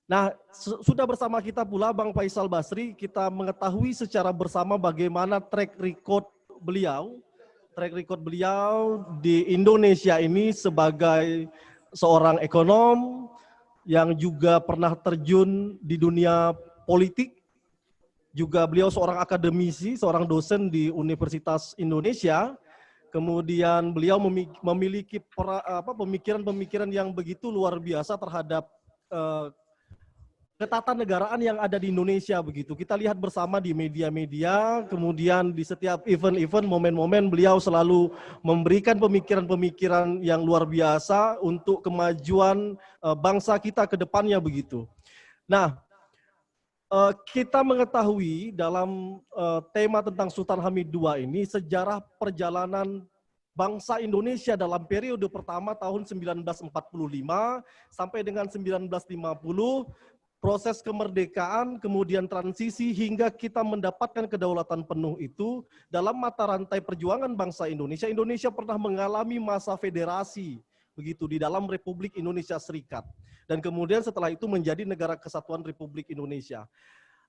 Nah, sudah bersama kita pula Bang Faisal Basri, kita mengetahui secara bersama bagaimana track record beliau di Indonesia ini sebagai seorang ekonom yang juga pernah terjun di dunia politik, juga beliau seorang akademisi, seorang dosen di Universitas Indonesia. Kemudian beliau memiliki pemikiran-pemikiran yang begitu luar biasa terhadap eh, ketatanegaraan yang ada di Indonesia begitu. Kita lihat bersama di media-media, kemudian di setiap event-event, momen-momen beliau selalu memberikan pemikiran-pemikiran yang luar biasa untuk kemajuan bangsa kita ke depannya begitu. Nah, kita mengetahui dalam tema tentang Sultan Hamid II ini sejarah perjalanan bangsa Indonesia dalam periode pertama tahun 1945 sampai dengan 1950, proses kemerdekaan, kemudian transisi hingga kita mendapatkan kedaulatan penuh itu dalam mata rantai perjuangan bangsa Indonesia. Indonesia pernah mengalami masa federasi begitu di dalam Republik Indonesia Serikat. Dan kemudian setelah itu menjadi Negara Kesatuan Republik Indonesia.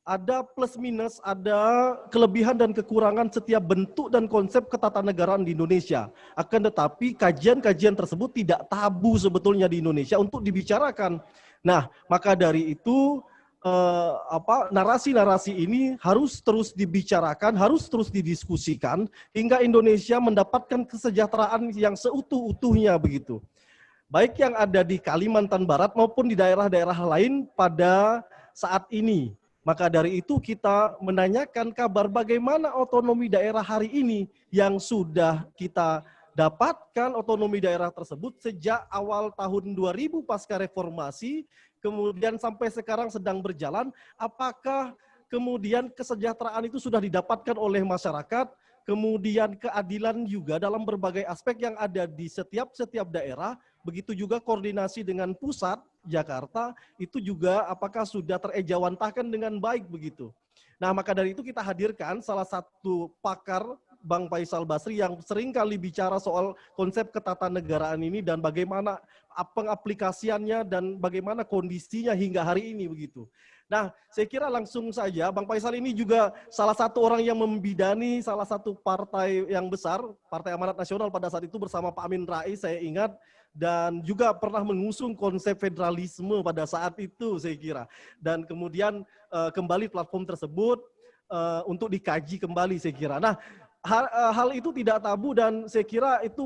Ada plus minus, ada kelebihan dan kekurangan setiap bentuk dan konsep ketatanegaraan di Indonesia. Akan tetapi kajian-kajian tersebut tidak tabu sebetulnya di Indonesia untuk dibicarakan. Nah, maka dari itu narasi-narasi ini harus terus dibicarakan, harus terus didiskusikan hingga Indonesia mendapatkan kesejahteraan yang seutuh-utuhnya begitu. Baik yang ada di Kalimantan Barat maupun di daerah-daerah lain pada saat ini. Maka dari itu kita menanyakan kabar bagaimana otonomi daerah hari ini yang sudah kita dapatkan otonomi daerah tersebut sejak awal tahun 2000 pasca reformasi, kemudian sampai sekarang sedang berjalan, apakah kemudian kesejahteraan itu sudah didapatkan oleh masyarakat, kemudian keadilan juga dalam berbagai aspek yang ada di setiap daerah, begitu juga koordinasi dengan pusat, Jakarta, itu juga apakah sudah terejawantahkan dengan baik begitu. Nah, maka dari itu kita hadirkan salah satu pakar, Bang Faisal Basri, yang sering kali bicara soal konsep ketatanegaraan ini dan bagaimana pengaplikasiannya dan bagaimana kondisinya hingga hari ini begitu. Nah, saya kira langsung saja, Bang Faisal ini juga salah satu orang yang membidani salah satu partai yang besar, Partai Amanat Nasional pada saat itu bersama Pak Amin Rais, saya ingat, dan juga pernah mengusung konsep federalisme pada saat itu saya kira. Dan kemudian kembali platform tersebut untuk dikaji kembali saya kira. Nah, hal itu tidak tabu dan saya kira itu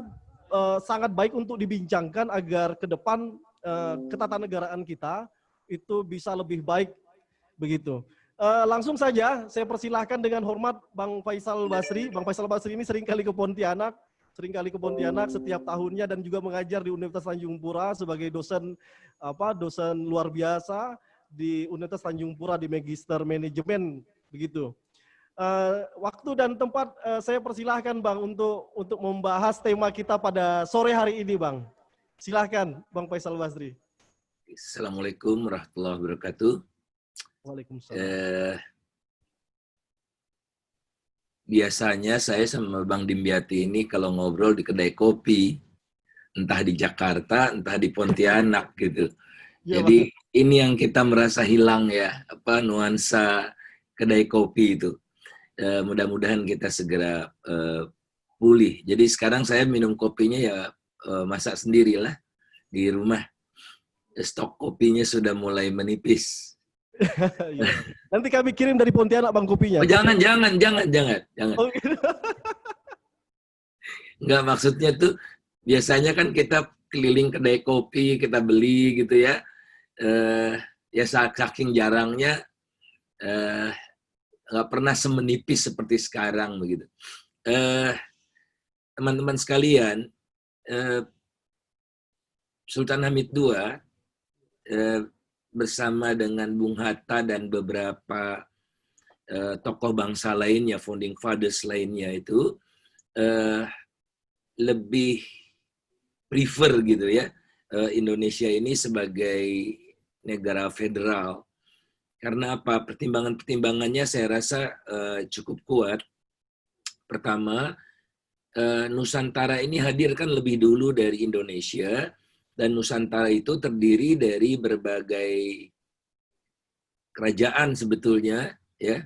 sangat baik untuk dibincangkan agar ke depan ketatanegaraan kita itu bisa lebih baik begitu. Langsung saja saya persilahkan dengan hormat Bang Faisal Basri. Bang Faisal Basri ini seringkali ke Pontianak setiap tahunnya dan juga mengajar di Universitas Tanjung Pura sebagai dosen dosen luar biasa di Universitas Tanjung Pura di Magister Manajemen begitu. Waktu dan tempat saya persilahkan Bang untuk membahas tema kita pada sore hari ini Bang. Silahkan Bang Faisal Basri. Assalamualaikum warahmatullahi wabarakatuh. Waalaikumsalam. Biasanya saya sama Bang Dimyati ini kalau ngobrol di kedai kopi, entah di Jakarta, entah di Pontianak gitu. Ya, Jadi Bang. ini yang kita merasa hilang ya, nuansa kedai kopi itu. Mudah-mudahan kita segera pulih. Jadi sekarang saya minum kopinya ya masak sendirilah di rumah. Stok kopinya sudah mulai menipis. Ya, nanti kami kirim dari Pontianak Bang kopinya. Oh, jangan. Oh, gitu. Enggak, maksudnya tuh biasanya kan kita keliling kedai kopi, kita beli gitu ya. Ya saking jarangnya nggak pernah semenipis seperti sekarang begitu. Teman-teman sekalian, Sultan Hamid II bersama dengan Bung Hatta dan beberapa tokoh bangsa lainnya, founding fathers lainnya itu lebih prefer gitu ya Indonesia ini sebagai negara federal. Karena apa? Pertimbangannya saya rasa cukup kuat. Pertama, Nusantara ini hadir kan lebih dulu dari Indonesia, dan Nusantara itu terdiri dari berbagai kerajaan sebetulnya ya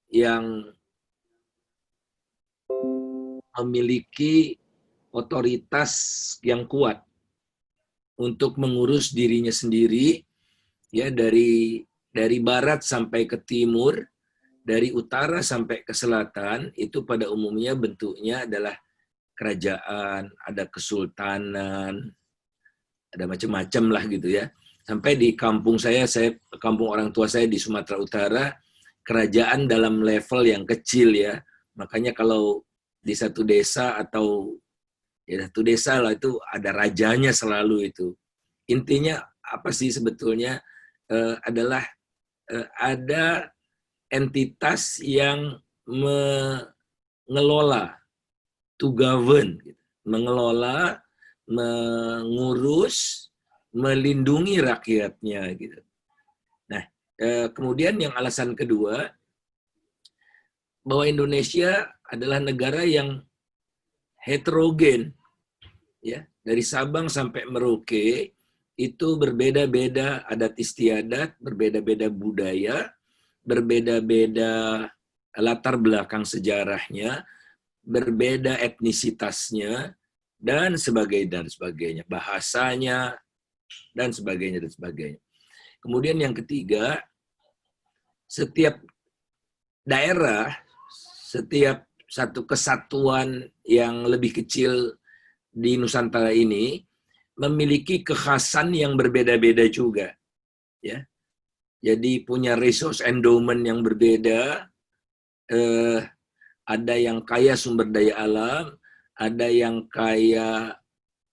yang memiliki otoritas yang kuat untuk mengurus dirinya sendiri ya, dari barat sampai ke timur, dari utara sampai ke selatan, itu pada umumnya bentuknya adalah kerajaan, ada kesultanan, ada macam-macam lah gitu ya. Sampai di kampung saya, kampung orang tua saya di Sumatera Utara, kerajaan dalam level yang kecil ya. Makanya kalau di satu desa atau ya satu desa lah itu ada rajanya selalu itu. Intinya apa sih sebetulnya adalah ada entitas yang mengelola, to govern, gitu. Mengelola, mengurus, melindungi rakyatnya gitu. Nah, kemudian yang alasan kedua, bahwa Indonesia adalah negara yang heterogen, ya, dari Sabang sampai Merauke itu berbeda-beda adat istiadat, berbeda-beda budaya, berbeda-beda latar belakang sejarahnya, berbeda etnisitasnya, dan sebagainya, bahasanya, dan sebagainya. Kemudian yang ketiga, setiap daerah, setiap satu kesatuan yang lebih kecil di Nusantara ini memiliki kekhasan yang berbeda-beda juga, ya. Jadi punya resource endowment yang berbeda, ada yang kaya sumber daya alam, ada yang kaya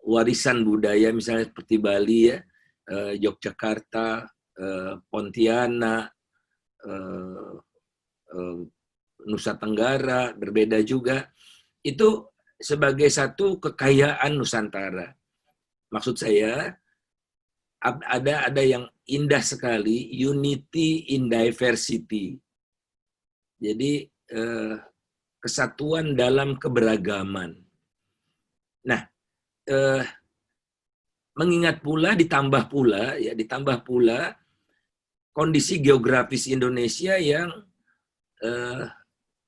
warisan budaya, misalnya seperti Bali ya, Yogyakarta, Pontianak, Nusa Tenggara, berbeda juga. Itu sebagai satu kekayaan Nusantara. Maksud saya, ada yang indah sekali, unity in diversity. Jadi kesatuan dalam keberagaman. Nah, mengingat pula, ditambah pula kondisi geografis Indonesia yang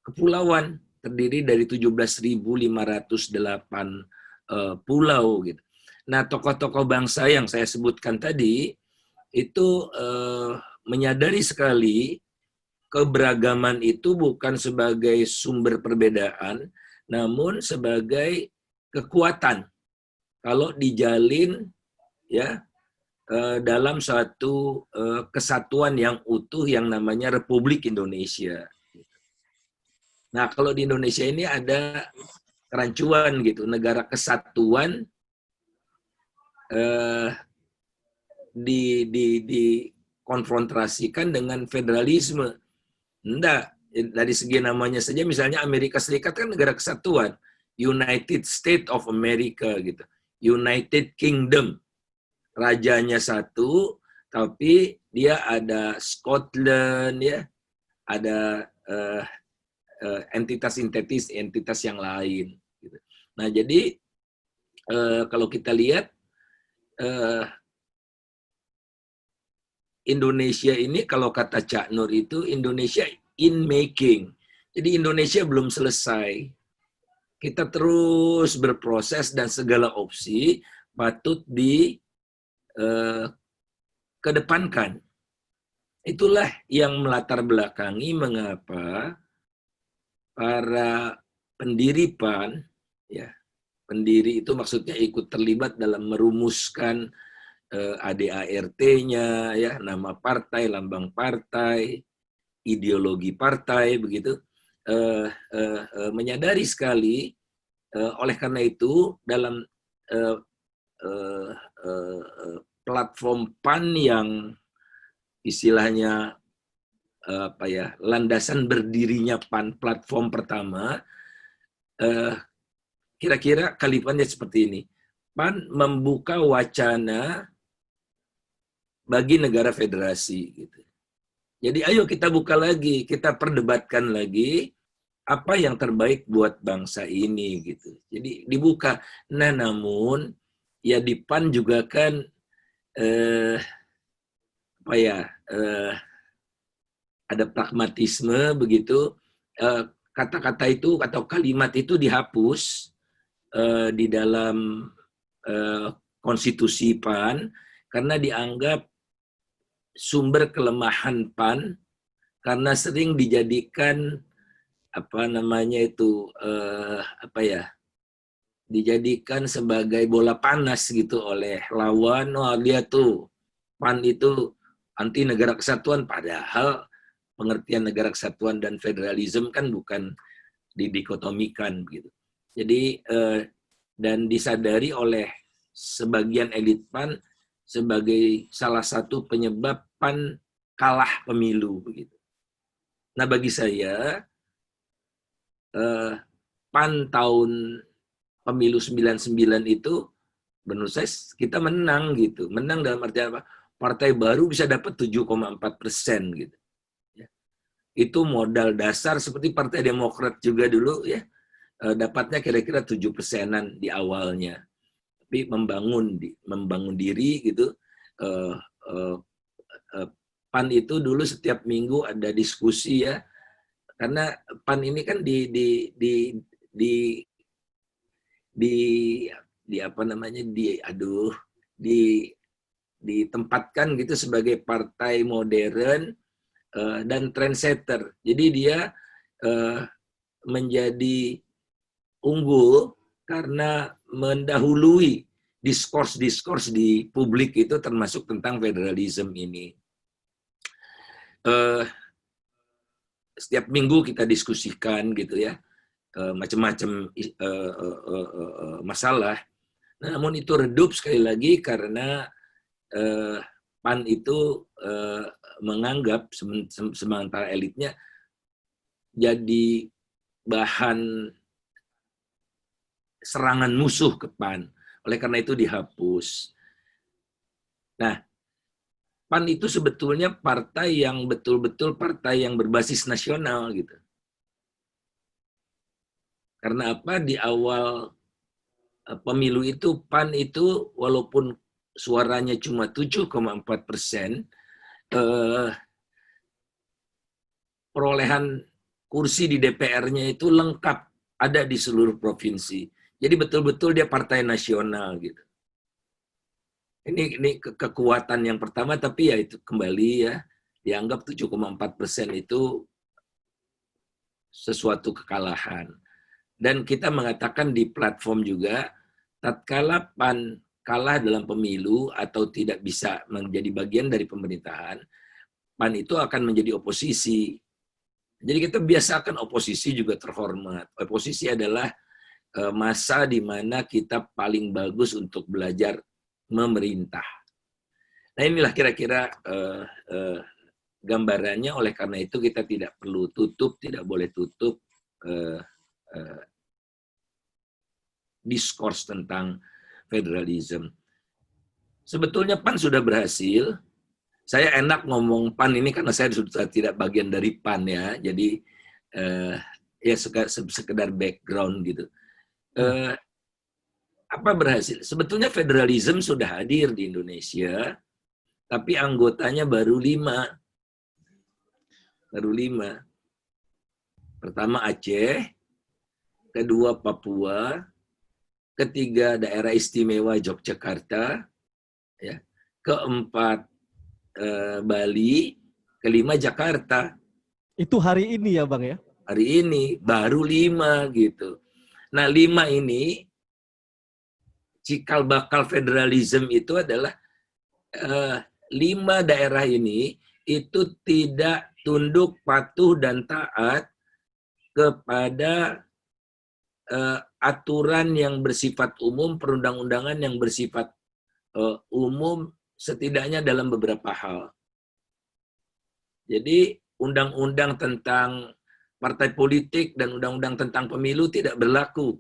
kepulauan, terdiri dari 17.508 pulau gitu. Nah, tokoh-tokoh bangsa yang saya sebutkan tadi itu menyadari sekali keberagaman itu bukan sebagai sumber perbedaan, namun sebagai kekuatan kalau dijalin ya dalam suatu kesatuan yang utuh yang namanya Republik Indonesia. Nah, kalau di Indonesia ini ada kerancuan gitu, negara kesatuan dikonfrontasikan dengan federalisme. Enggak, dari segi namanya saja, misalnya Amerika Serikat kan negara kesatuan, United States of America gitu, United Kingdom, rajanya satu, tapi dia ada Scotland ya, ada entitas yang lain. Gitu. Nah, jadi kalau kita lihat Indonesia ini, kalau kata Cak Nur itu, Indonesia in making. Jadi Indonesia belum selesai. Kita terus berproses dan segala opsi patut dikedepankan. Itulah yang melatar belakangi mengapa para pendiri PAN, ya, pendiri itu maksudnya ikut terlibat dalam merumuskan ADART-nya, ya, nama partai, lambang partai, ideologi partai, begitu, menyadari sekali. Oleh karena itu, dalam platform PAN yang istilahnya landasan berdirinya PAN, platform pertama, kira-kira kalimatnya seperti ini. PAN membuka wacana bagi negara federasi gitu. Jadi ayo kita buka lagi, kita perdebatkan lagi apa yang terbaik buat bangsa ini gitu. Jadi dibuka. Nah, namun ya di PAN juga kan apa ya, ada pragmatisme begitu, kata-kata itu atau kalimat itu dihapus di dalam konstitusi PAN karena dianggap sumber kelemahan PAN karena sering dijadikan apa namanya itu apa ya, dijadikan sebagai bola panas gitu oleh lawan. Oh, dia tuh PAN itu anti negara kesatuan, padahal pengertian negara kesatuan dan federalisme kan bukan didikotomikan gitu. Jadi dan disadari oleh sebagian elit PAN sebagai salah satu penyebab PAN kalah pemilu begitu. Nah, bagi saya PAN tahun pemilu 99 itu menurut saya kita menang gitu. Menang dalam artian apa? Partai baru bisa dapat 7,4% gitu. Itu modal dasar seperti Partai Demokrat juga dulu ya, dapatnya kira-kira 7%-an di awalnya. Tapi membangun diri gitu. PAN itu dulu setiap minggu ada diskusi ya, karena PAN ini kan di apa namanya ditempatkan gitu sebagai partai modern dan trendsetter. Jadi dia menjadi unggul karena mendahului diskurs-diskurs di publik itu termasuk tentang federalisme ini. Setiap minggu kita diskusikan gitu ya, macam-macam masalah. Namun itu redup sekali lagi karena PAN itu menganggap sementara elitnya jadi bahan serangan musuh ke PAN. Oleh karena itu dihapus. Nah, PAN itu sebetulnya partai yang betul-betul partai yang berbasis nasional gitu. Karena apa? Di awal pemilu itu PAN itu walaupun suaranya cuma 7,4%, perolehan kursi di DPR-nya itu lengkap, ada di seluruh provinsi. Jadi betul-betul dia partai nasional gitu. Ini kekuatan yang pertama, tapi ya itu kembali ya, dianggap 7,4% itu sesuatu kekalahan. Dan kita mengatakan di platform juga, tatkala PAN kalah dalam pemilu atau tidak bisa menjadi bagian dari pemerintahan, PAN itu akan menjadi oposisi. Jadi kita biasakan oposisi juga terhormat. Oposisi adalah masa di mana kita paling bagus untuk belajar memerintah. Nah, inilah kira-kira gambarannya. Oleh karena itu kita tidak perlu tutup, tidak boleh tutup diskurs tentang federalisme. Sebetulnya PAN sudah berhasil. Saya enak ngomong PAN ini karena saya sudah tidak bagian dari PAN ya. Jadi ya sekedar background gitu. Apa berhasil? Sebetulnya federalisme sudah hadir di Indonesia, tapi anggotanya baru 5. Baru 5. Pertama Aceh, kedua Papua, ketiga daerah istimewa Yogyakarta, ya, keempat Bali, kelima Jakarta. Itu hari ini ya Bang ya? Hari ini baru 5 gitu. Nah 5 ini cikal bakal federalisme itu adalah 5 daerah ini itu tidak tunduk, patuh, dan taat kepada aturan yang bersifat umum, perundang-undangan yang bersifat umum, setidaknya dalam beberapa hal. Jadi undang-undang tentang partai politik dan undang-undang tentang pemilu tidak berlaku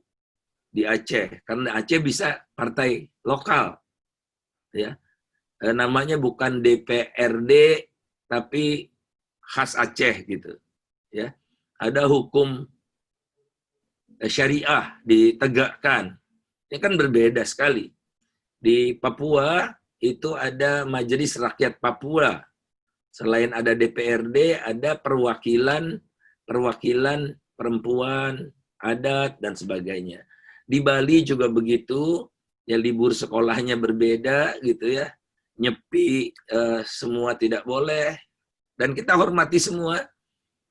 di Aceh, karena Aceh bisa partai lokal, ya. Namanya bukan DPRD tapi khas Aceh gitu, ya. Ada hukum syariah ditegakkan. Ini kan berbeda sekali. Di Papua itu ada Majelis Rakyat Papua, Selain ada DPRD, ada perwakilan perempuan, adat, dan sebagainya. Di Bali juga begitu, ya libur sekolahnya berbeda gitu ya, nyepi semua tidak boleh, dan kita hormati semua.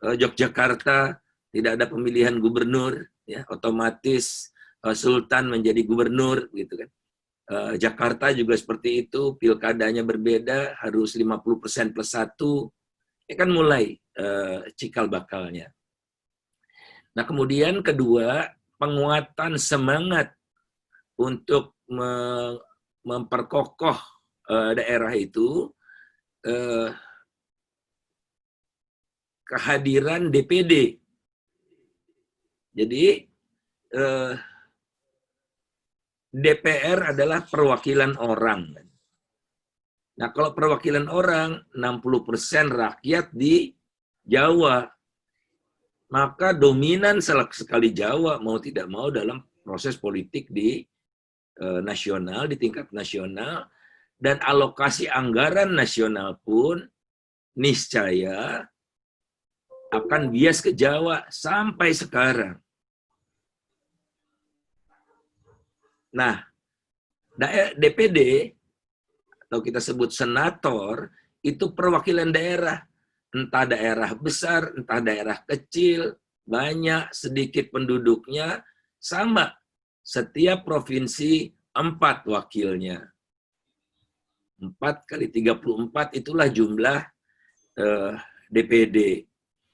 Yogyakarta tidak ada pemilihan gubernur, ya otomatis Sultan menjadi gubernur gitu kan. Jakarta juga seperti itu, pilkadanya berbeda, harus 50% plus 1, ya kan mulai cikal bakalnya. Nah kemudian kedua, penguatan semangat untuk memperkokoh daerah itu, kehadiran DPD. Jadi DPR adalah perwakilan orang. Nah kalau perwakilan orang, 60% rakyat di Jawa, maka dominan sekali Jawa mau tidak mau dalam proses politik di nasional, di tingkat nasional, dan alokasi anggaran nasional pun niscaya akan bias ke Jawa sampai sekarang. Nah, DPD, atau kita sebut senator, itu perwakilan daerah. Entah daerah besar, entah daerah kecil, banyak, sedikit penduduknya, sama. Setiap provinsi 4 wakilnya. 4 kali 34 itulah jumlah DPD.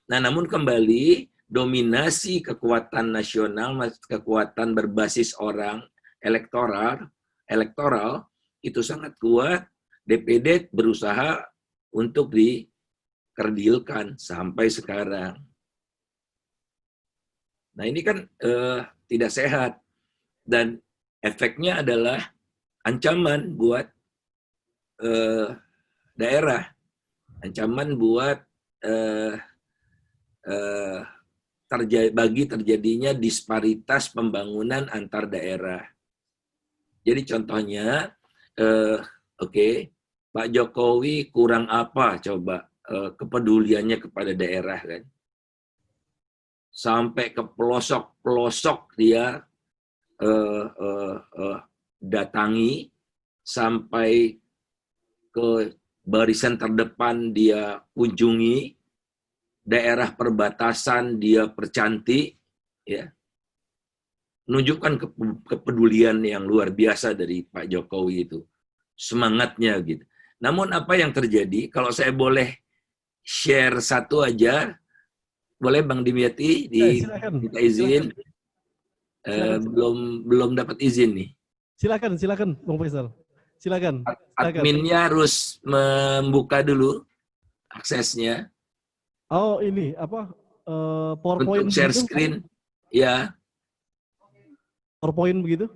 Nah, namun kembali, dominasi kekuatan nasional, kekuatan berbasis orang, elektoral itu sangat kuat. DPD berusaha untuk dikerdilkan sampai sekarang. Nah ini kan tidak sehat, dan efeknya adalah ancaman buat daerah, ancaman buat terjadinya disparitas pembangunan antar daerah. Jadi contohnya, Pak Jokowi kurang apa coba kepeduliannya kepada daerah kan? Sampai ke pelosok-pelosok dia datangi, sampai ke barisan terdepan dia kunjungi, daerah perbatasan dia percantik, ya. Menunjukkan kepedulian yang luar biasa dari Pak Jokowi itu. Semangatnya gitu. Namun apa yang terjadi, kalau saya boleh share satu aja, boleh Bang Dimyati minta izin? Belum dapat izin nih. Silakan Bang Faisal. Silakan. Adminnya harus membuka dulu aksesnya. Oh ini apa? PowerPoint untuk share begitu? Screen, ya. PowerPoint begitu?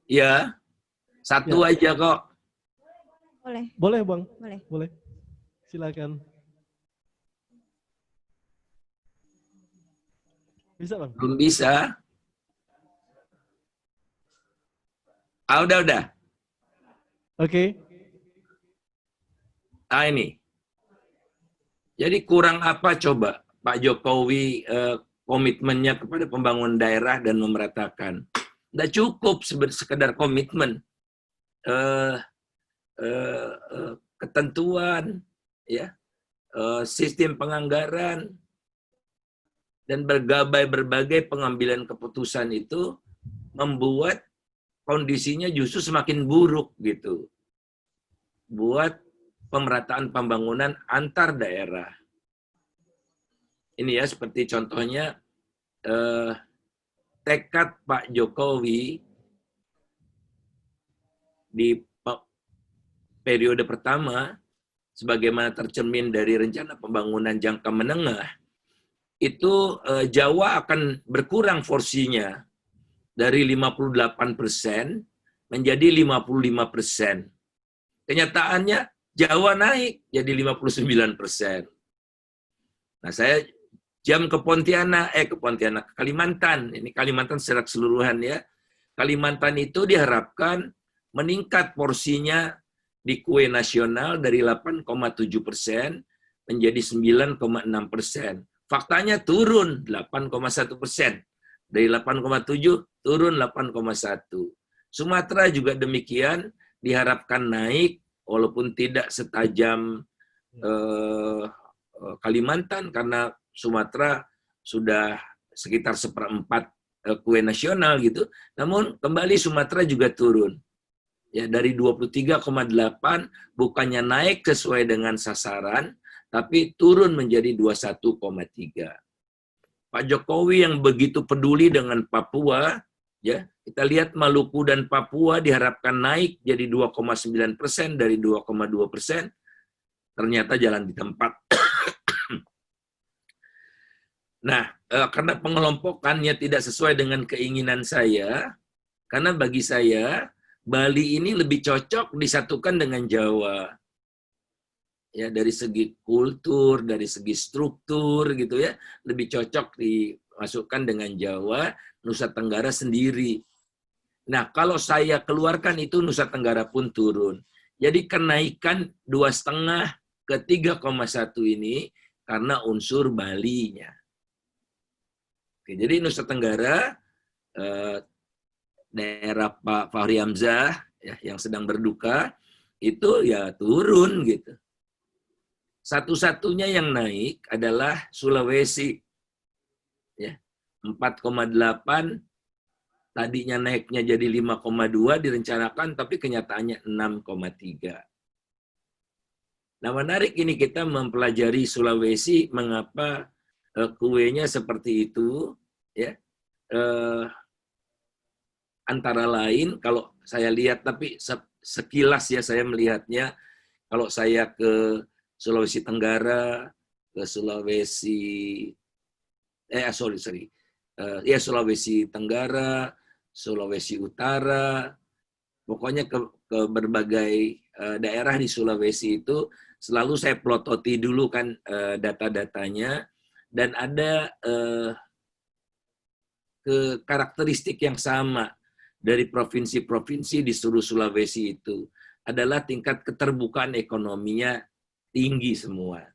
Ya, satu ya. aja kok. Boleh Bang. Boleh. Silakan. Bisa Bang? Belum bisa. Udah. Oke. Ini. Jadi kurang apa coba Pak Jokowi komitmennya kepada pembangunan daerah dan memeratakan. Nggak cukup sekedar komitmen. Ketentuan, ya, sistem penganggaran, dan berbagai pengambilan keputusan itu membuat kondisinya justru semakin buruk gitu. Buat pemerataan pembangunan antar daerah. Ini ya seperti contohnya tekad Pak Jokowi di periode pertama, sebagaimana tercermin dari rencana pembangunan jangka menengah, itu Jawa akan berkurang porsinya dari 58% menjadi 55%. Kenyataannya Jawa naik jadi 59%. Nah, saya jam ke Pontianak, ke Kalimantan. Ini Kalimantan secara keseluruhan ya. Kalimantan itu diharapkan meningkat porsinya di kue nasional dari 8,7% menjadi 9,6%. Faktanya turun 8,1%. Dari 8,7 turun 8,1. Sumatera juga demikian, diharapkan naik walaupun tidak setajam Kalimantan karena Sumatera sudah sekitar 1/4 kue nasional gitu. Namun kembali Sumatera juga turun. Ya, dari 23,8 bukannya naik sesuai dengan sasaran, tapi turun menjadi 21,3. Pak Jokowi yang begitu peduli dengan Papua, ya, kita lihat Maluku dan Papua diharapkan naik jadi 2,9% dari 2,2%, ternyata jalan di tempat. Nah, karena pengelompokannya tidak sesuai dengan keinginan saya, karena bagi saya Bali ini lebih cocok disatukan dengan Jawa. Ya, dari segi kultur, dari segi struktur gitu ya, lebih cocok dimasukkan dengan Jawa, Nusa Tenggara sendiri. Nah, kalau saya keluarkan itu Nusa Tenggara pun turun. Jadi kenaikan 2,5 ke 3,1 ini karena unsur Bali-nya. Oke, jadi Nusa Tenggara, daerah Pak Fahri Hamzah ya, yang sedang berduka, itu ya turun gitu. Satu-satunya yang naik adalah Sulawesi. Ya, 4,8, tadinya naiknya jadi 5,2 direncanakan, tapi kenyataannya 6,3. Nah, menarik ini kita mempelajari Sulawesi, mengapa kuenya seperti itu. Ya, antara lain, kalau saya lihat, tapi sekilas ya saya melihatnya, kalau saya ke Sulawesi Tenggara, ke Sulawesi Sulawesi Tenggara, Sulawesi Utara, pokoknya ke berbagai daerah di Sulawesi itu selalu saya plototi dulu kan data-datanya, dan ada karakteristik yang sama dari provinsi-provinsi di seluruh Sulawesi itu adalah tingkat keterbukaan ekonominya tinggi semua,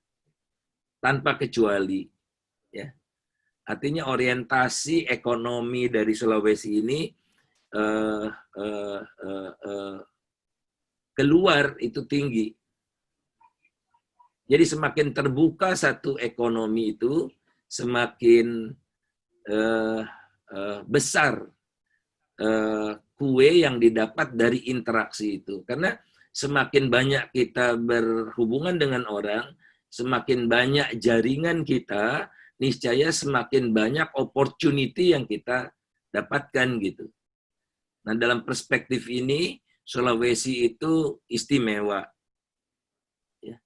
tanpa kecuali. Ya. Artinya orientasi ekonomi dari Sulawesi ini keluar itu tinggi. Jadi semakin terbuka satu ekonomi itu, semakin besar kue yang didapat dari interaksi itu. Karena semakin banyak kita berhubungan dengan orang, semakin banyak jaringan kita, niscaya semakin banyak opportunity yang kita dapatkan gitu. Nah, dalam perspektif ini, Sulawesi itu istimewa. Ya.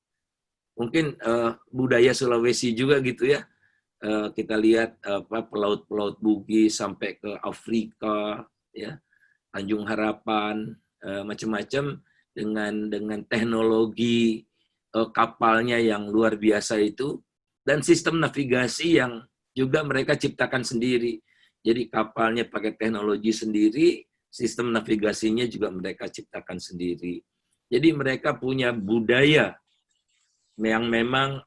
Mungkin budaya Sulawesi juga gitu ya. Kita lihat pelaut-pelaut Bugis sampai ke Afrika, ya, Tanjung Harapan, macam-macam dengan teknologi kapalnya yang luar biasa itu, dan sistem navigasi yang juga mereka ciptakan sendiri. Jadi kapalnya pakai teknologi sendiri, sistem navigasinya juga mereka ciptakan sendiri. Jadi mereka punya budaya yang memang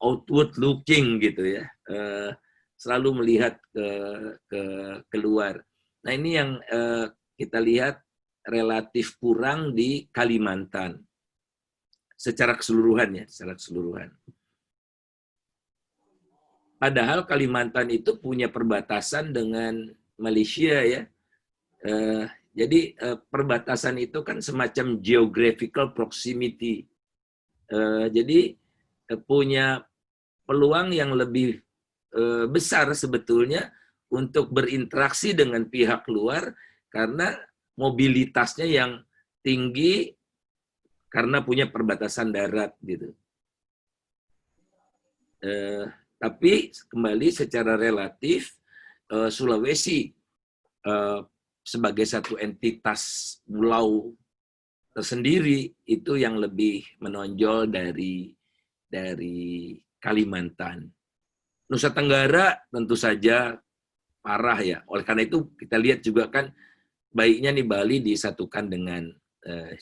outward looking gitu ya, selalu melihat keluar. Nah, ini yang kita lihat relatif kurang di Kalimantan secara keseluruhan ya, secara keseluruhan. Padahal Kalimantan itu punya perbatasan dengan Malaysia ya. Jadi perbatasan itu kan semacam geographical proximity. Jadi punya peluang yang lebih besar sebetulnya untuk berinteraksi dengan pihak luar karena mobilitasnya yang tinggi karena punya perbatasan darat gitu. Tapi kembali secara relatif Sulawesi sebagai satu entitas pulau tersendiri itu yang lebih menonjol dari Kalimantan. Nusa Tenggara tentu saja parah ya. Oleh karena itu kita lihat juga kan baiknya nih Bali disatukan dengan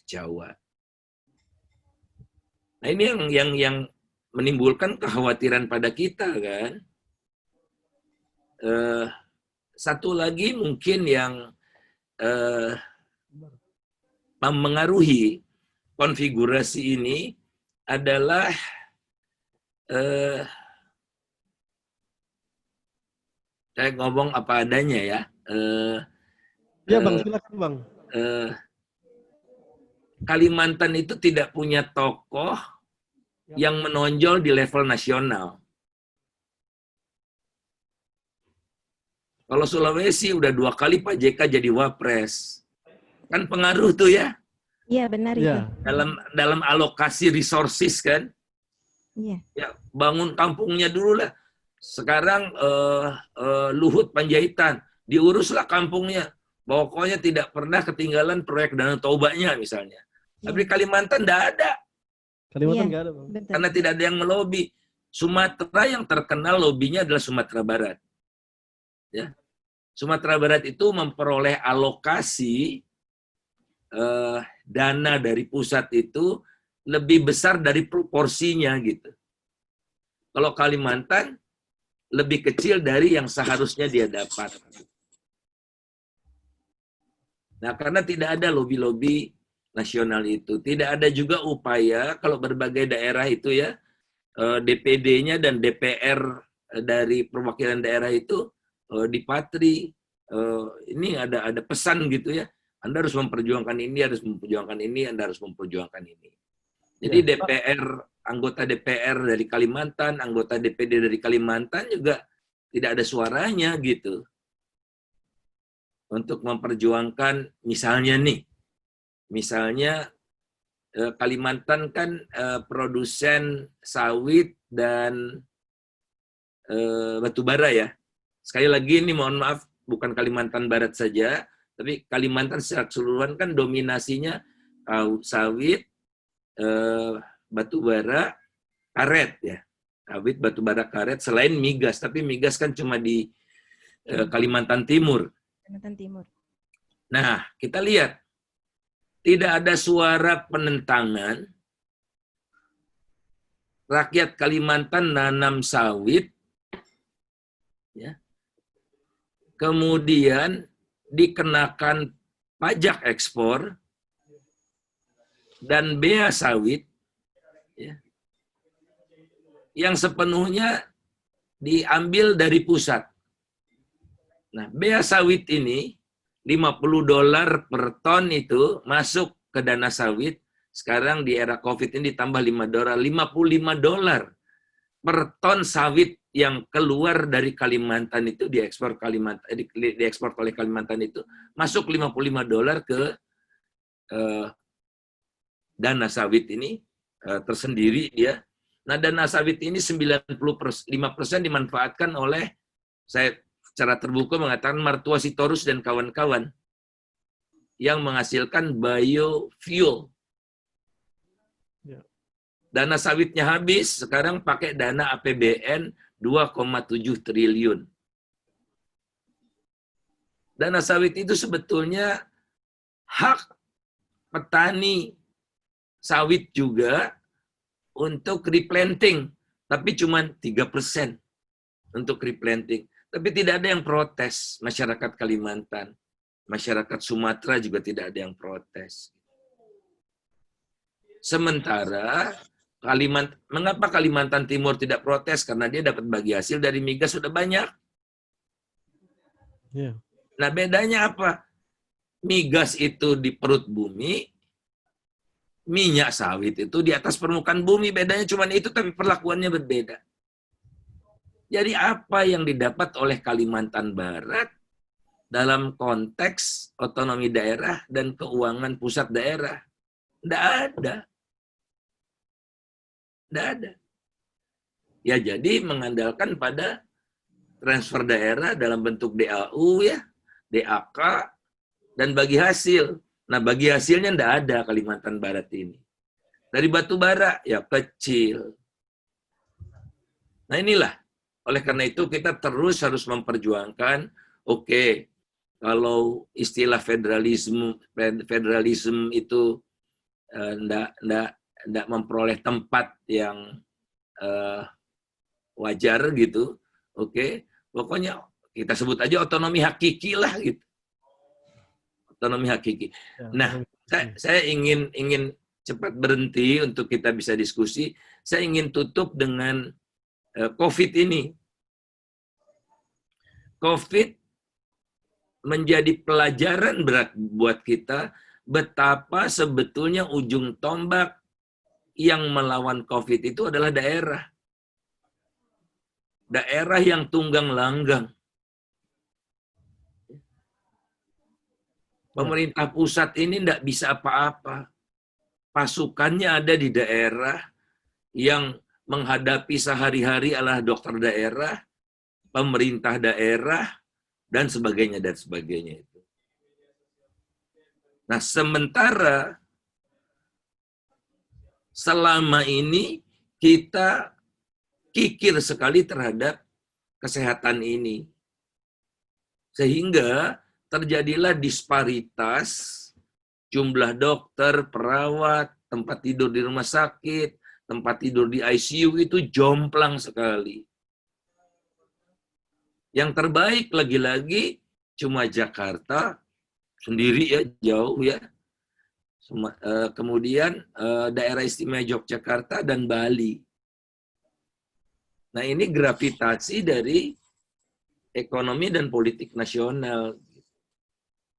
Jawa. Nah, ini yang menimbulkan kekhawatiran pada kita kan. Satu lagi mungkin yang mempengaruhi konfigurasi ini adalah saya ngomong apa adanya ya. Ya Bang, silakan Bang. Kalimantan itu tidak punya tokoh yang menonjol di level nasional. Kalau Sulawesi udah 2 kali Pak JK jadi wapres. Kan pengaruh tuh ya. Iya, benar itu. Ya. Dalam alokasi resources kan. Iya. Ya, bangun kampungnya dulu lah. Sekarang Luhut Panjaitan, diuruslah kampungnya. Pokoknya tidak pernah ketinggalan proyek Danau Tobanya misalnya. Tapi Kalimantan tidak ada. Kalimantan Iya, nggak ada Bang. betul. Karena tidak ada yang melobi. Sumatera yang terkenal lobinya adalah Sumatera Barat. Ya. Sumatera Barat itu memperoleh alokasi dana dari pusat itu lebih besar dari proporsinya gitu. Kalau Kalimantan lebih kecil dari yang seharusnya dia dapat. Nah, karena tidak ada lobby-lobby nasional itu, tidak ada juga upaya kalau berbagai daerah itu ya, DPD-nya dan DPR dari perwakilan daerah itu dipatri. Ini ada pesan gitu ya. Anda harus memperjuangkan ini, harus memperjuangkan ini, Anda harus memperjuangkan ini. Jadi DPR, anggota DPR dari Kalimantan, anggota DPD dari Kalimantan juga tidak ada suaranya gitu. Untuk memperjuangkan misalnya Kalimantan kan produsen sawit dan batu bara ya. Sekali lagi ini mohon maaf, bukan Kalimantan Barat saja, tapi Kalimantan secara keseluruhan kan dominasinya sawit, batu bara, karet ya. Sawit, batu bara, karet, selain migas. Tapi migas kan cuma di Kalimantan Timur. Kalimantan Timur. Nah, kita lihat. Tidak ada suara penentangan. Rakyat Kalimantan nanam sawit. Ya. Kemudian dikenakan pajak ekspor dan bea sawit. Ya, yang sepenuhnya diambil dari pusat. Nah, bea sawit ini $50 per ton itu masuk ke dana sawit. Sekarang di era COVID ini ditambah $5. $55 per ton sawit yang keluar dari Kalimantan itu diekspor oleh Kalimantan itu masuk $55 ke dana sawit ini tersendiri dia. Nah, dana sawit ini 95% dimanfaatkan oleh, saya secara terbuka mengatakan, Martua Sitorus dan kawan-kawan yang menghasilkan biofuel. Dana sawitnya habis, sekarang pakai dana APBN 2,7 triliun. Dana sawit itu sebetulnya hak petani sawit juga untuk replanting, tapi cuma 3% untuk replanting. Tapi tidak ada yang protes, masyarakat Kalimantan. Masyarakat Sumatera juga tidak ada yang protes. Sementara mengapa Kalimantan Timur tidak protes? Karena dia dapat bagi hasil dari migas sudah banyak. Yeah. Nah, bedanya apa? Migas itu di perut bumi, minyak sawit itu di atas permukaan bumi. Bedanya cuma itu, tapi perlakuannya berbeda. Jadi apa yang didapat oleh Kalimantan Barat dalam konteks otonomi daerah dan keuangan pusat daerah? Tidak ada. Tidak ada. Ya, jadi mengandalkan pada transfer daerah dalam bentuk DAU ya, DAK, dan bagi hasil. Nah, bagi hasilnya tidak ada Kalimantan Barat ini. Dari batu bara, ya kecil. Nah, inilah. Oleh karena itu kita terus harus memperjuangkan, oke, kalau istilah federalisme itu tidak memperoleh tempat yang wajar gitu. Oke, pokoknya kita sebut aja otonomi hakiki lah gitu. Otonomi hakiki. Ya, Nah, saya ingin cepat berhenti untuk kita bisa diskusi. Saya ingin tutup dengan COVID ini. COVID menjadi pelajaran berat buat kita betapa sebetulnya ujung tombak yang melawan COVID itu adalah daerah. Daerah yang tunggang langgang. Pemerintah pusat ini tidak bisa apa-apa. Pasukannya ada di daerah, yang menghadapi sehari-hari adalah dokter daerah, pemerintah daerah, dan sebagainya, dan sebagainya itu. Nah, sementara selama ini kita kikir sekali terhadap kesehatan ini. Sehingga terjadilah disparitas jumlah dokter, perawat, tempat tidur di rumah sakit, tempat tidur di ICU itu jomplang sekali. Yang terbaik lagi-lagi cuma Jakarta sendiri ya, jauh ya. Kemudian daerah istimewa Yogyakarta dan Bali. Nah, ini gravitasi dari ekonomi dan politik nasional.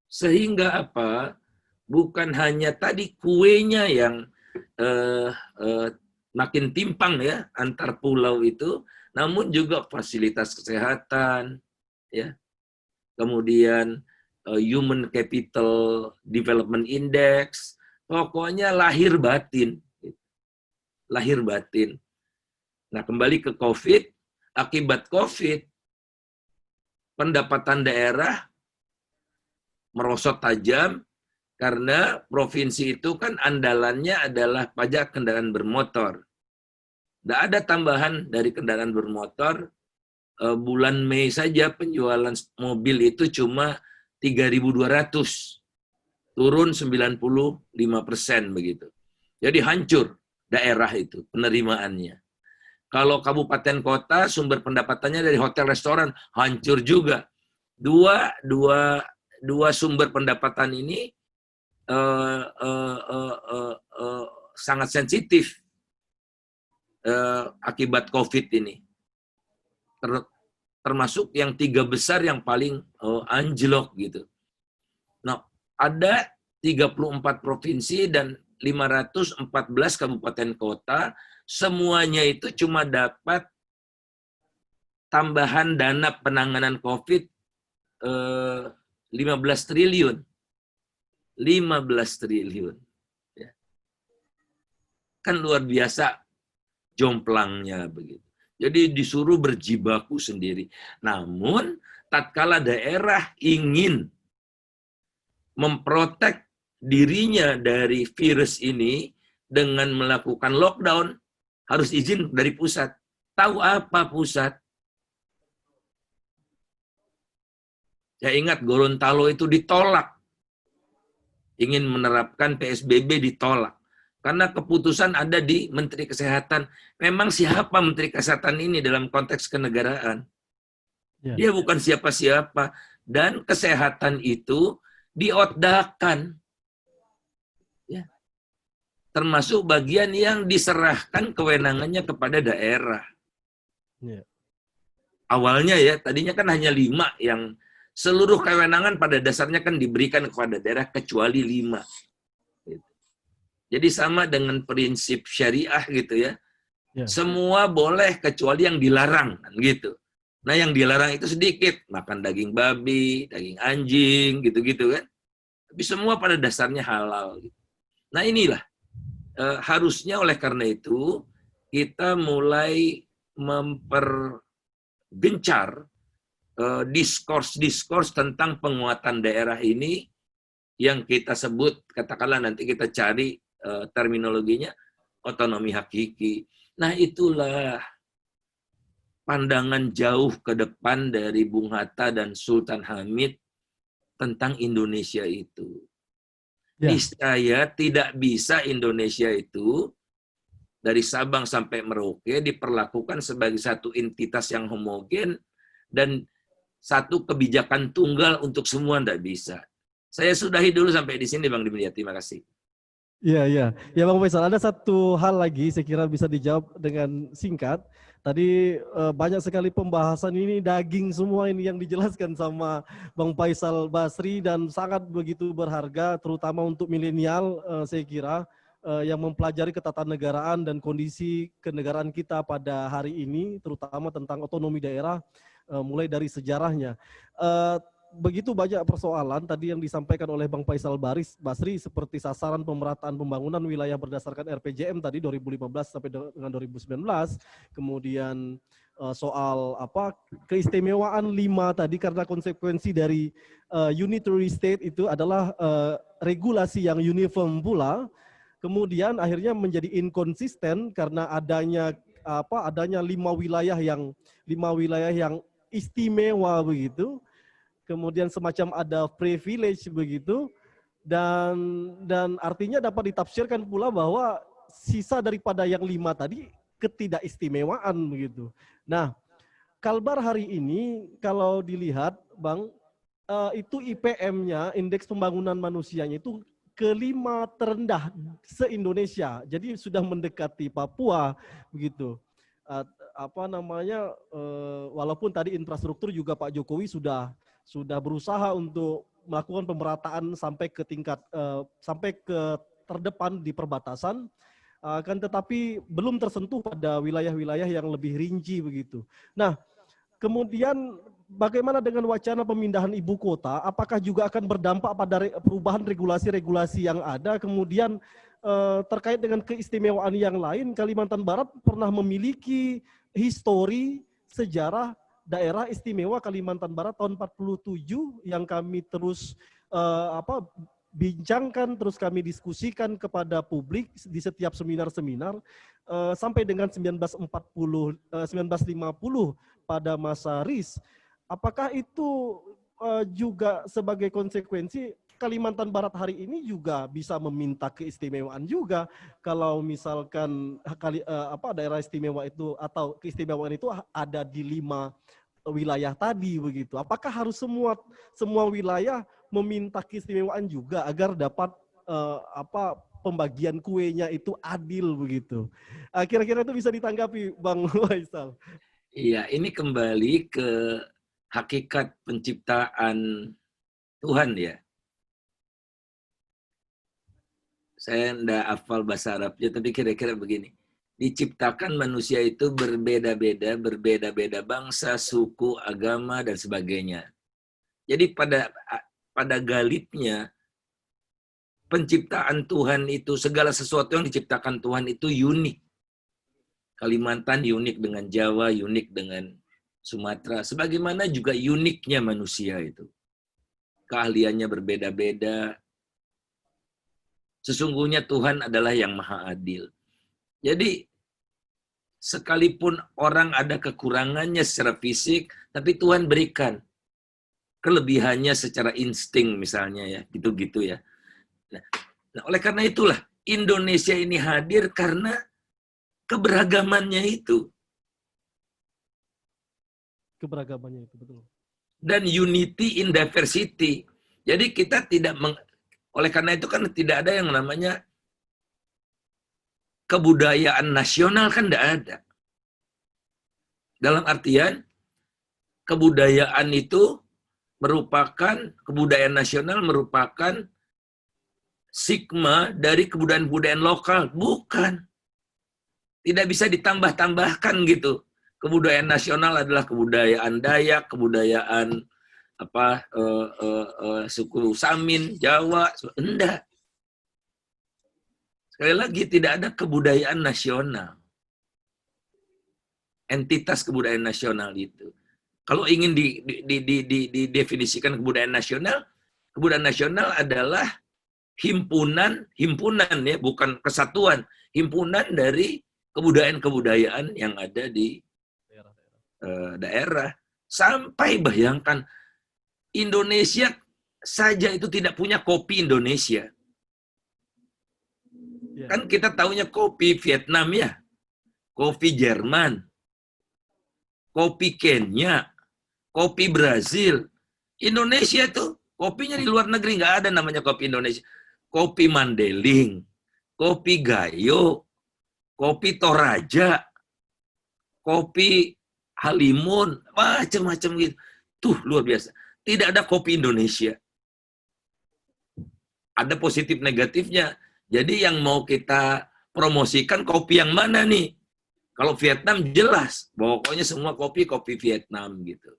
Sehingga apa? Bukan hanya tadi kuenya yang makin timpang ya antar pulau itu, namun juga fasilitas kesehatan, ya. Kemudian Human Capital Development Index, pokoknya lahir batin. Lahir batin. Nah, kembali ke COVID, akibat COVID, pendapatan daerah merosot tajam karena provinsi itu kan andalannya adalah pajak kendaraan bermotor. Tidak ada tambahan dari kendaraan bermotor. Bulan Mei saja penjualan mobil itu cuma 3.200, turun 95% begitu. Jadi hancur daerah itu penerimaannya. Kalau kabupaten kota sumber pendapatannya dari hotel restoran hancur juga. Dua sumber pendapatan ini sangat sensitif akibat COVID ini. Termasuk yang 3 besar yang paling anjlok gitu. Nah, ada 34 provinsi dan 514 kabupaten kota, semuanya itu cuma dapat tambahan dana penanganan COVID 15 triliun. 15 triliun. Ya. Kan luar biasa jomplangnya begitu. Jadi disuruh berjibaku sendiri. Namun, tatkala daerah ingin memprotek dirinya dari virus ini dengan melakukan lockdown, harus izin dari pusat. Tahu apa pusat? Saya ingat Gorontalo itu ditolak. Ingin menerapkan PSBB ditolak. Karena keputusan ada di Menteri Kesehatan. Memang siapa Menteri Kesehatan ini dalam konteks kenegaraan? Ya. Dia bukan siapa-siapa. Dan kesehatan itu diotdakan. Ya. Termasuk bagian yang diserahkan kewenangannya kepada daerah. Ya. Awalnya ya, tadinya kan hanya 5 yang seluruh kewenangan pada dasarnya kan diberikan kepada daerah kecuali 5. Jadi sama dengan prinsip syariah gitu ya. Ya. Semua boleh kecuali yang dilarang gitu. Nah, yang dilarang itu sedikit, makan daging babi, daging anjing gitu-gitu kan. Tapi semua pada dasarnya halal gitu. Nah, inilah harusnya oleh karena itu kita mulai mempergencar diskurs tentang penguatan daerah ini yang kita sebut, katakanlah nanti kita cari terminologinya otonomi hakiki. Nah, itulah pandangan jauh ke depan dari Bung Hatta dan Sultan Hamid tentang Indonesia itu. Ya. Niscaya tidak bisa Indonesia itu dari Sabang sampai Merauke diperlakukan sebagai satu entitas yang homogen dan satu kebijakan tunggal untuk semua, tidak bisa. Saya sudahi dulu sampai di sini, Bang Dimyati. Terima kasih. Iya, iya. Ya Bang Faisal, ada satu hal lagi saya kira bisa dijawab dengan singkat. Tadi banyak sekali pembahasan ini daging semua ini yang dijelaskan sama Bang Faisal Basri dan sangat begitu berharga terutama untuk milenial saya kira yang mempelajari ketatanegaraan dan kondisi kenegaraan kita pada hari ini terutama tentang otonomi daerah mulai dari sejarahnya. Begitu banyak persoalan tadi yang disampaikan oleh Bang Faisal Basri seperti sasaran pemerataan pembangunan wilayah berdasarkan RPJM tadi 2015 sampai dengan 2019, kemudian soal apa keistimewaan 5 tadi karena konsekuensi dari unitary state itu adalah regulasi yang uniform pula, kemudian akhirnya menjadi inkonsisten karena adanya adanya 5 wilayah yang istimewa begitu. Kemudian semacam ada privilege begitu dan artinya dapat ditafsirkan pula bahwa sisa daripada yang 5 tadi ketidakistimewaan begitu. Nah, Kalbar hari ini kalau dilihat Bang itu IPM-nya, indeks pembangunan manusianya itu kelima terendah se-Indonesia. Jadi sudah mendekati Papua begitu. Walaupun tadi infrastruktur juga Pak Jokowi sudah berusaha untuk melakukan pemerataan sampai ke tingkat sampai ke terdepan di perbatasan, kan tetapi belum tersentuh pada wilayah-wilayah yang lebih rinci begitu. Nah, kemudian bagaimana dengan wacana pemindahan ibu kota? Apakah juga akan berdampak pada perubahan regulasi-regulasi yang ada? Kemudian terkait dengan keistimewaan yang lain, Kalimantan Barat pernah memiliki histori sejarah daerah istimewa Kalimantan Barat tahun 47 yang kami terus bincangkan, terus kami diskusikan kepada publik di setiap seminar-seminar sampai dengan 1950 pada masa RIS. Apakah itu juga sebagai konsekuensi Kalimantan Barat hari ini juga bisa meminta keistimewaan juga kalau misalkan daerah istimewa itu atau keistimewaan itu ada di 5 wilayah tadi begitu. Apakah harus semua wilayah meminta keistimewaan juga agar dapat pembagian kuenya itu adil begitu? Kira-kira itu bisa ditanggapi Bang Faisal. Iya, ini kembali ke hakikat penciptaan Tuhan ya. Saya enggak hafal bahasa Arabnya, tapi kira-kira begini. Diciptakan manusia itu berbeda-beda bangsa, suku, agama, dan sebagainya. Jadi pada galibnya, penciptaan Tuhan itu, segala sesuatu yang diciptakan Tuhan itu unik. Kalimantan unik dengan Jawa, unik dengan Sumatera. Sebagaimana juga uniknya manusia itu. Keahliannya berbeda-beda. Sesungguhnya Tuhan adalah yang maha adil. Jadi, sekalipun orang ada kekurangannya secara fisik, tapi Tuhan berikan kelebihannya secara insting misalnya ya, gitu-gitu ya. Nah, oleh karena itulah, Indonesia ini hadir karena keberagamannya itu. Keberagamannya itu, betul. Dan unity in diversity. Jadi kita tidak oleh karena itu kan tidak ada yang namanya kebudayaan nasional, kan tidak ada. Dalam artian kebudayaan itu kebudayaan nasional merupakan sigma dari kebudayaan-kebudayaan lokal, bukan. Tidak bisa ditambah-tambahkan gitu. Kebudayaan nasional adalah kebudayaan Dayak, kebudayaan suku Samin, Jawa, enggak. Sekali lagi, tidak ada kebudayaan nasional. Entitas kebudayaan nasional itu. Kalau ingin didefinisikan kebudayaan nasional adalah himpunan ya, bukan kesatuan, himpunan dari kebudayaan-kebudayaan yang ada di daerah. Sampai bayangkan, Indonesia saja itu tidak punya kopi Indonesia. Kan kita taunya kopi Vietnam ya, kopi Jerman, kopi Kenya, kopi Brazil. Indonesia tuh kopinya di luar negeri nggak ada namanya kopi Indonesia. Kopi Mandeling, kopi Gayo, kopi Toraja, kopi Halimun, macam-macam gitu. Tuh luar biasa. Tidak ada kopi Indonesia. Ada positif negatifnya. Jadi yang mau kita promosikan kopi yang mana nih? Kalau Vietnam jelas, pokoknya semua kopi Vietnam gitu.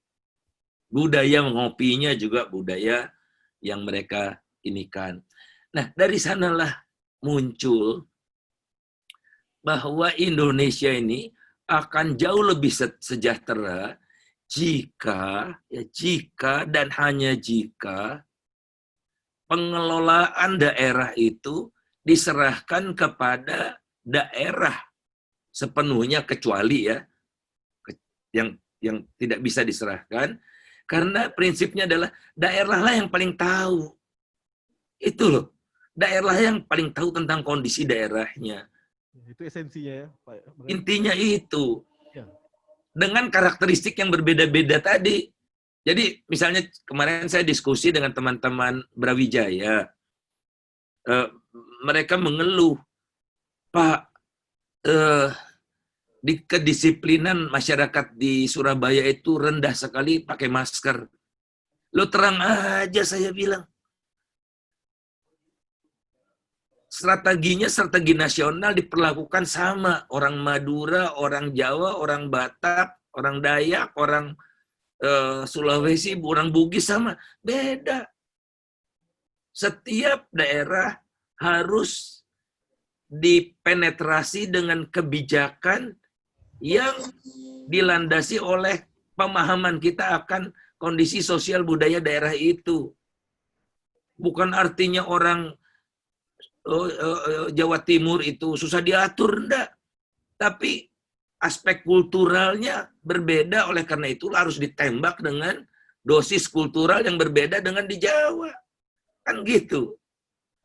Budaya ngopinya juga budaya yang mereka inikan. Nah, dari sanalah muncul bahwa Indonesia ini akan jauh lebih sejahtera jika dan hanya jika pengelolaan daerah itu diserahkan kepada daerah sepenuhnya, kecuali ya yang tidak bisa diserahkan, karena prinsipnya adalah daerahlah yang paling tahu. Itu loh, daerah yang paling tahu tentang kondisi daerahnya. Itu esensinya ya, Pak. Intinya itu. Ya. Dengan karakteristik yang berbeda-beda tadi. Jadi misalnya kemarin saya diskusi dengan teman-teman Brawijaya. Mereka mengeluh, Pak, di kedisiplinan masyarakat di Surabaya itu rendah sekali pakai masker. Lo terang aja saya bilang. Strateginya strategi nasional diperlakukan sama. Orang Madura, orang Jawa, orang Batak, orang Dayak, orang Sulawesi, orang Bugis sama. Beda. Setiap daerah harus dipenetrasi dengan kebijakan yang dilandasi oleh pemahaman kita akan kondisi sosial budaya daerah itu. Bukan artinya orang Jawa Timur itu susah diatur, enggak. Tapi aspek kulturalnya berbeda, oleh karena itu harus ditembak dengan dosis kultural yang berbeda dengan di Jawa. Kan gitu.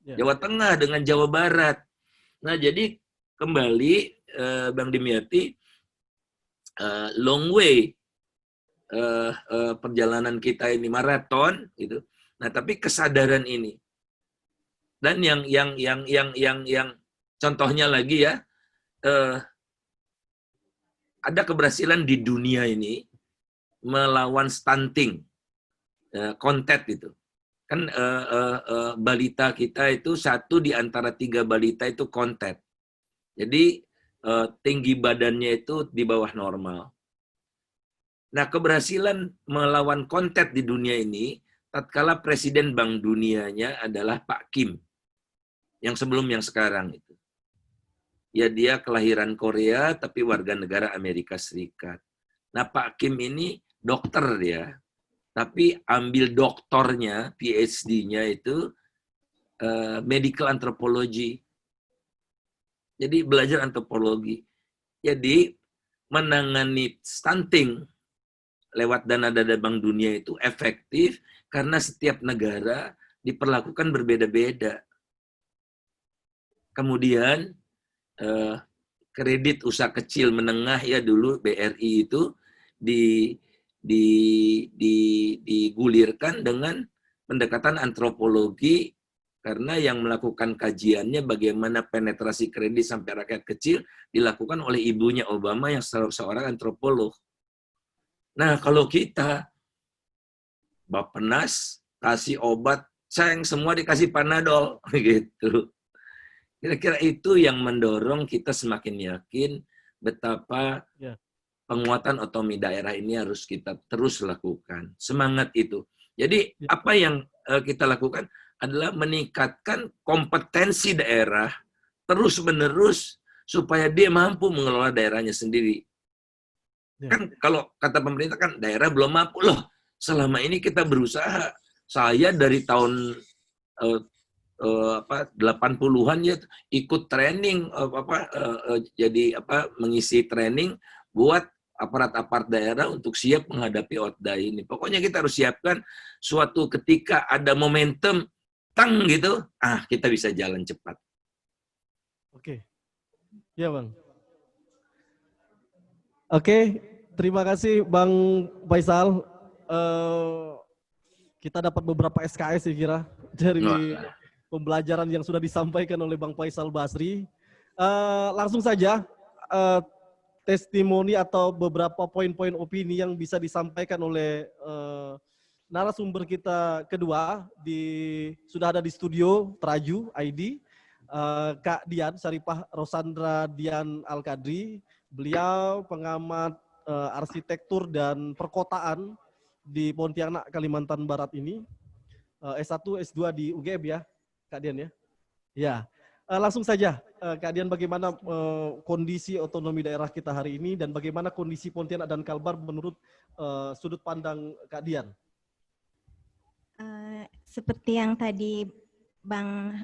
Ya. Jawa Tengah dengan Jawa Barat. Nah, jadi kembali Bang Dimyati, long way perjalanan kita ini maraton gitu. Nah, tapi kesadaran ini. Dan yang contohnya lagi ya, ada keberhasilan di dunia ini melawan stunting, kontet itu. Kan balita kita itu 1 di antara 3 balita itu kontet. Jadi tinggi badannya itu di bawah normal. Nah, keberhasilan melawan kontet di dunia ini, tatkala Presiden Bank Dunianya adalah Pak Kim. Yang sebelum yang sekarang itu. Ya, dia kelahiran Korea tapi warga negara Amerika Serikat. Nah, Pak Kim ini dokter dia, tapi ambil doktornya, PhD-nya itu medical anthropology. Jadi belajar antropologi. Jadi menangani stunting lewat dana Bank Dunia itu efektif karena setiap negara diperlakukan berbeda-beda. Kemudian kredit usaha kecil menengah ya dulu BRI itu digulirkan dengan pendekatan antropologi, karena yang melakukan kajiannya bagaimana penetrasi kredit sampai rakyat kecil dilakukan oleh ibunya Obama yang seorang antropolog. Nah, kalau kita Bappenas kasih obat, sayang semua dikasih Panadol gitu. Kira-kira itu yang mendorong kita semakin yakin betapa penguatan otonomi daerah ini harus kita terus lakukan. Semangat itu. Jadi apa yang kita lakukan adalah meningkatkan kompetensi daerah terus-menerus supaya dia mampu mengelola daerahnya sendiri. Kan kalau kata pemerintah kan daerah belum mampu. Loh, selama ini kita berusaha. Saya dari tahun 80-an ya ikut training jadi mengisi training buat aparat-aparat daerah untuk siap menghadapi OTDA ini. Pokoknya kita harus siapkan suatu ketika ada momentum tang gitu, kita bisa jalan cepat. Oke. Ya, Bang. Oke, terima kasih Bang Faisal. Kita dapat beberapa SKS saya kira dari pembelajaran yang sudah disampaikan oleh Bang Faisal Basri. Langsung saja testimoni atau beberapa poin-poin opini yang bisa disampaikan oleh narasumber kita kedua sudah ada di studio Traju ID, Kak Dian Syarifah Rosandra Dian Al-Kadri. Beliau pengamat arsitektur dan perkotaan di Pontianak, Kalimantan Barat ini. S1, S2 di UGM ya, Kak Dian ya. Ya, langsung saja Kak Dian, bagaimana kondisi otonomi daerah kita hari ini dan bagaimana kondisi Pontianak dan Kalbar menurut sudut pandang Kak Dian? Seperti yang tadi Bang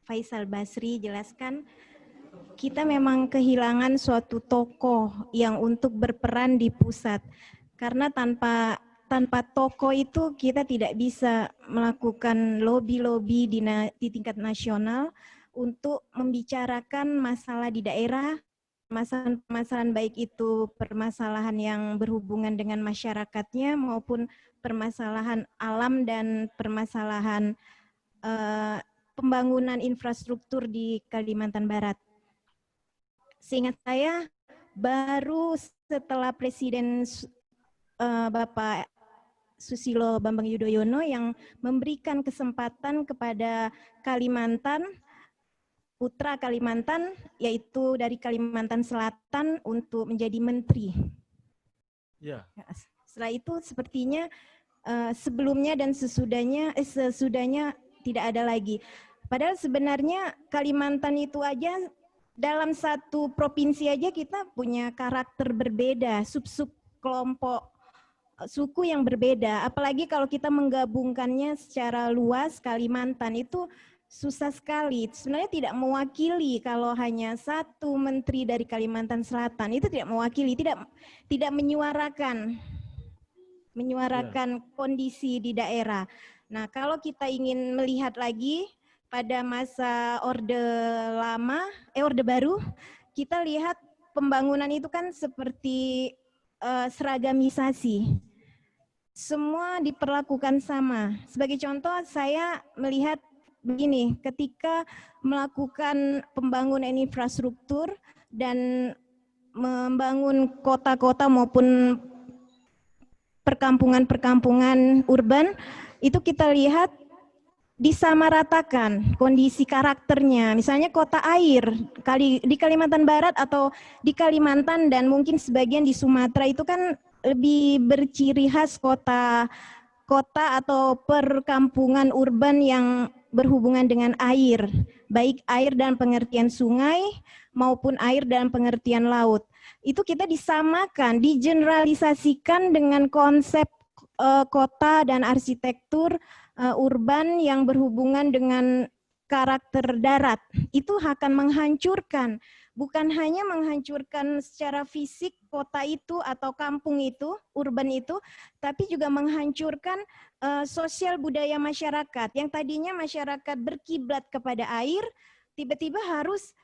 Faisal Basri jelaskan, kita memang kehilangan suatu tokoh yang untuk berperan di pusat. Karena tanpa tokoh itu kita tidak bisa melakukan lobby-lobby di tingkat nasional untuk membicarakan masalah di daerah, permasalahan baik itu permasalahan yang berhubungan dengan masyarakatnya maupun permasalahan alam dan permasalahan pembangunan infrastruktur di Kalimantan Barat. Seingat saya, baru setelah Presiden Bapak Susilo Bambang Yudhoyono yang memberikan kesempatan kepada Kalimantan, putra Kalimantan, yaitu dari Kalimantan Selatan untuk menjadi menteri. Ya. Setelah itu sepertinya sebelumnya dan sesudahnya tidak ada lagi. Padahal sebenarnya Kalimantan itu aja dalam satu provinsi aja kita punya karakter berbeda, sub-sub kelompok suku yang berbeda. Apalagi kalau kita menggabungkannya secara luas, Kalimantan itu susah sekali. Sebenarnya tidak mewakili kalau hanya satu menteri dari Kalimantan Selatan, itu tidak mewakili, tidak menyuarakan kondisi di daerah. Nah, kalau kita ingin melihat lagi pada masa Orde Baru, kita lihat pembangunan itu kan seperti seragamisasi. Semua diperlakukan sama. Sebagai contoh, saya melihat begini, ketika melakukan pembangunan infrastruktur dan membangun kota-kota maupun perkampungan-perkampungan urban, itu kita lihat disamaratakan kondisi karakternya. Misalnya kota air di Kalimantan Barat atau di Kalimantan dan mungkin sebagian di Sumatera itu kan lebih berciri khas kota atau perkampungan urban yang berhubungan dengan air, baik air dalam pengertian sungai maupun air dalam pengertian laut. Itu kita disamakan, digeneralisasikan dengan konsep kota dan arsitektur urban yang berhubungan dengan karakter darat. Itu akan menghancurkan, bukan hanya menghancurkan secara fisik kota itu atau kampung itu, urban itu, tapi juga menghancurkan sosial budaya masyarakat. Yang tadinya masyarakat berkiblat kepada air, tiba-tiba harus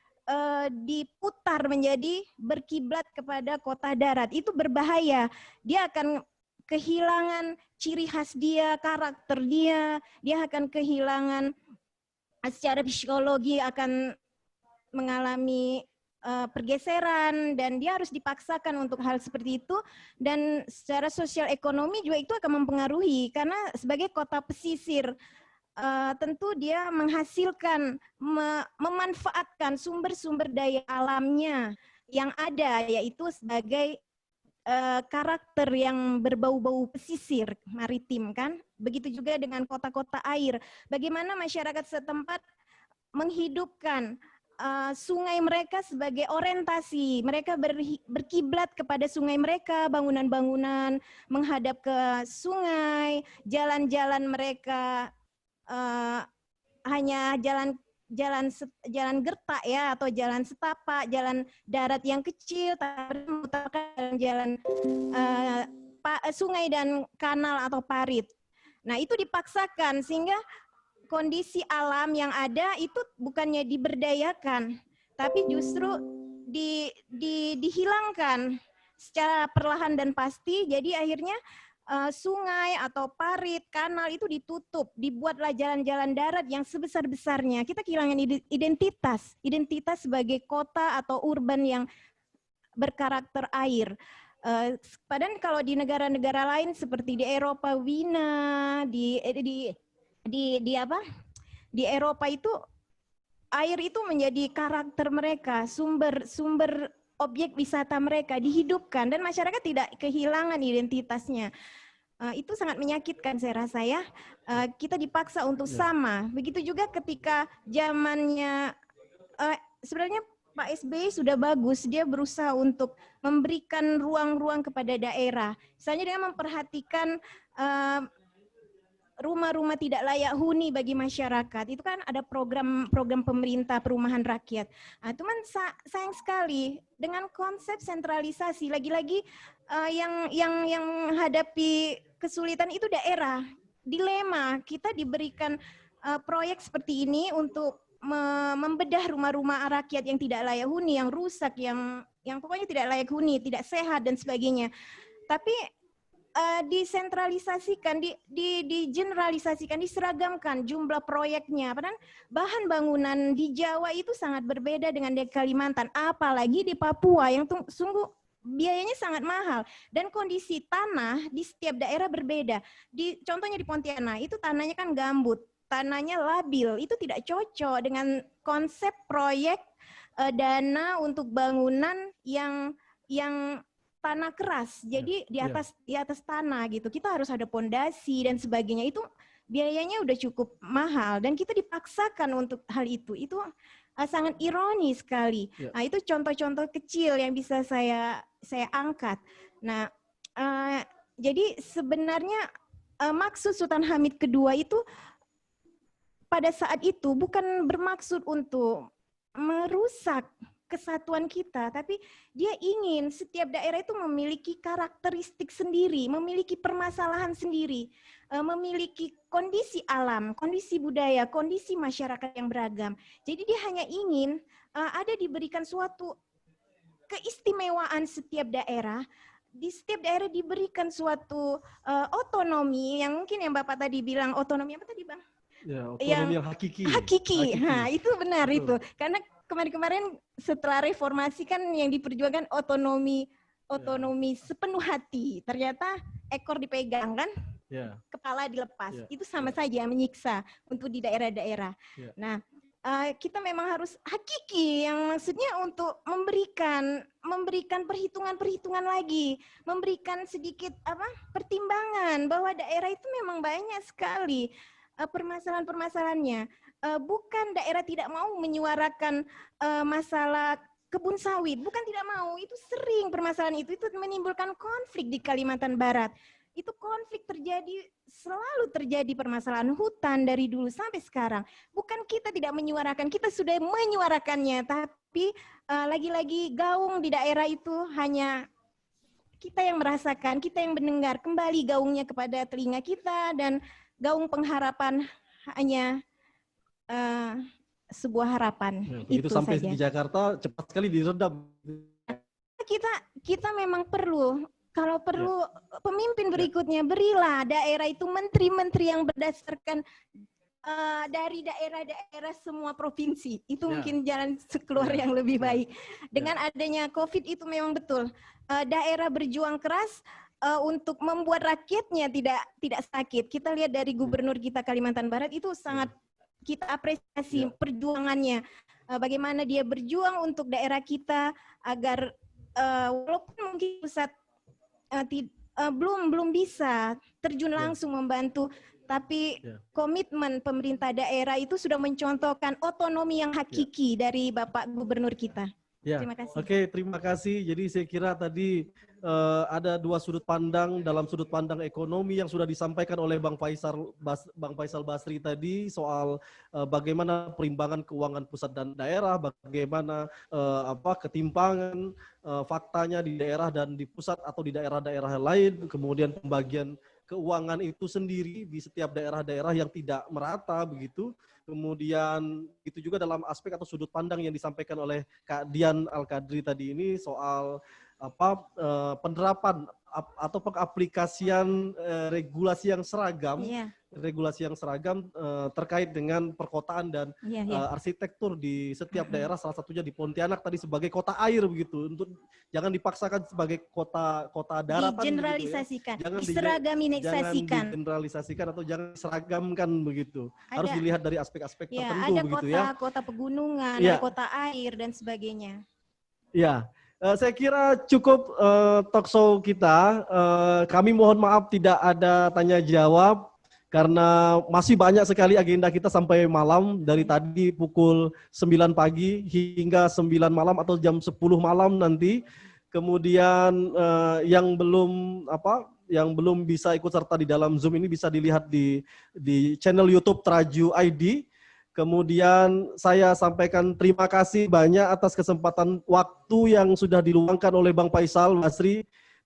diputar menjadi berkiblat kepada kota darat. Itu berbahaya. Dia akan kehilangan ciri khas dia, karakter dia akan kehilangan secara psikologi, akan mengalami pergeseran dan dia harus dipaksakan untuk hal seperti itu, dan secara sosial ekonomi juga itu akan mempengaruhi karena sebagai kota pesisir tentu dia menghasilkan, memanfaatkan sumber-sumber daya alamnya yang ada, yaitu sebagai karakter yang berbau-bau pesisir maritim kan. Begitu juga dengan kota-kota air. Bagaimana masyarakat setempat menghidupkan sungai mereka sebagai orientasi. Mereka berkiblat kepada sungai mereka, bangunan-bangunan menghadap ke sungai, jalan-jalan mereka hanya jalan gertak ya, atau jalan setapak, jalan darat yang kecil, tapi merupakan jalan sungai dan kanal atau parit. Nah, itu dipaksakan sehingga kondisi alam yang ada itu bukannya diberdayakan, tapi justru dihilangkan secara perlahan dan pasti. Jadi akhirnya sungai atau parit, kanal itu ditutup, dibuatlah jalan-jalan darat yang sebesar-besarnya. Kita kehilangan identitas sebagai kota atau urban yang berkarakter air. Padahal kalau di negara-negara lain seperti di Eropa, Wina, di Eropa itu air itu menjadi karakter mereka, sumber objek wisata mereka dihidupkan dan masyarakat tidak kehilangan identitasnya. Itu sangat menyakitkan saya rasa ya. Kita dipaksa untuk sama. Begitu juga ketika zamannya sebenarnya Pak SBY sudah bagus, dia berusaha untuk memberikan ruang-ruang kepada daerah. Misalnya dengan memperhatikan rumah-rumah tidak layak huni bagi masyarakat. Itu kan ada program pemerintah perumahan rakyat. Cuman sayang sekali dengan konsep sentralisasi, lagi-lagi yang menghadapi kesulitan itu daerah. Dilema, kita diberikan proyek seperti ini untuk membedah rumah-rumah rakyat yang tidak layak huni, yang rusak, yang pokoknya tidak layak huni, tidak sehat dan sebagainya. Tapi disentralisasikan, digeneralisasikan, diseragamkan jumlah proyeknya. Padahal bahan bangunan di Jawa itu sangat berbeda dengan di Kalimantan, apalagi di Papua yang sungguh biayanya sangat mahal dan kondisi tanah di setiap daerah berbeda. Contohnya di Pontianak itu tanahnya kan gambut, tanahnya labil, itu tidak cocok dengan konsep proyek dana untuk bangunan yang tanah keras. Jadi di atas tanah gitu. Kita harus ada pondasi dan sebagainya. Itu biayanya udah cukup mahal dan kita dipaksakan untuk hal itu. Itu sangat ironis sekali. Nah, itu contoh-contoh kecil yang bisa saya angkat. Nah, jadi sebenarnya maksud Sultan Hamid II itu pada saat itu bukan bermaksud untuk merusak kesatuan kita, tapi dia ingin setiap daerah itu memiliki karakteristik sendiri, memiliki permasalahan sendiri, memiliki kondisi alam, kondisi budaya, kondisi masyarakat yang beragam. Jadi dia hanya ingin ada diberikan suatu keistimewaan setiap daerah, di setiap daerah diberikan suatu otonomi yang mungkin yang Bapak tadi bilang otonomi apa tadi Bang? Ya, otonomi yang hakiki. Hakiki. Nah, itu benar. Betul. Itu. Karena kemarin-kemarin setelah reformasi kan yang diperjuangkan otonomi sepenuh hati. Ternyata ekor dipegang kan? Kepala dilepas. Itu sama saja menyiksa untuk di daerah-daerah. Nah, kita memang harus hakiki, yang maksudnya untuk memberikan perhitungan-perhitungan lagi, memberikan sedikit pertimbangan bahwa daerah itu memang banyak sekali permasalahan-permasalahannya. Bukan daerah tidak mau menyuarakan masalah kebun sawit, bukan tidak mau, itu sering permasalahan itu menimbulkan konflik di Kalimantan Barat. Itu konflik selalu terjadi permasalahan hutan dari dulu sampai sekarang. Bukan kita tidak menyuarakan, kita sudah menyuarakannya, tapi lagi-lagi gaung di daerah itu hanya kita yang merasakan, kita yang mendengar, kembali gaungnya kepada telinga kita, dan gaung pengharapan hanya sebuah harapan. Begitu itu sampai saja. di Jakarta cepat sekali diredam. Kita memang perlu, kalau perlu pemimpin berikutnya, berilah daerah itu menteri-menteri yang berdasarkan dari daerah-daerah semua provinsi. Itu mungkin jalan keluar yang lebih baik. Dengan adanya COVID itu memang betul. Daerah berjuang keras untuk membuat rakyatnya tidak sakit. Kita lihat dari gubernur kita Kalimantan Barat itu sangat kita apresiasi perjuangannya. Bagaimana dia berjuang untuk daerah kita agar walaupun mungkin pusat belum bisa terjun langsung membantu, tapi komitmen pemerintah daerah itu sudah mencontohkan otonomi yang hakiki dari Bapak Gubernur kita. Terima kasih. Oke, terima kasih. Jadi saya kira tadi ada dua sudut pandang dalam sudut pandang ekonomi yang sudah disampaikan oleh Bang Faisal Basri tadi soal bagaimana perimbangan keuangan pusat dan daerah, bagaimana ketimpangan faktanya di daerah dan di pusat atau di daerah-daerah lain, kemudian pembagian keuangan itu sendiri di setiap daerah-daerah yang tidak merata begitu. Kemudian itu juga dalam aspek atau sudut pandang yang disampaikan oleh Kak Dian Al-Qadri tadi ini soal penerapan atau pengaplikasian regulasi yang seragam, terkait dengan perkotaan dan arsitektur di setiap daerah, salah satunya di Pontianak tadi sebagai kota air begitu. Untuk jangan dipaksakan sebagai kota daratan, digeneralisasikan, gitu ya. diseragamisasikan, jangan digeneralisasikan atau jangan diseragamkan begitu. Harus dilihat dari aspek-aspek tertentu ada begitu kota, ya. Kota pegunungan, ada kota air dan sebagainya. Ya. Saya kira cukup talkshow kita. Kami mohon maaf tidak ada tanya jawab karena masih banyak sekali agenda kita sampai malam, dari tadi pukul 9 pagi hingga 9 malam atau jam 10 malam nanti. Kemudian yang belum bisa ikut serta di dalam Zoom ini bisa dilihat di channel YouTube Traju ID. Kemudian saya sampaikan terima kasih banyak atas kesempatan waktu yang sudah diluangkan oleh Bang Faisal Basri.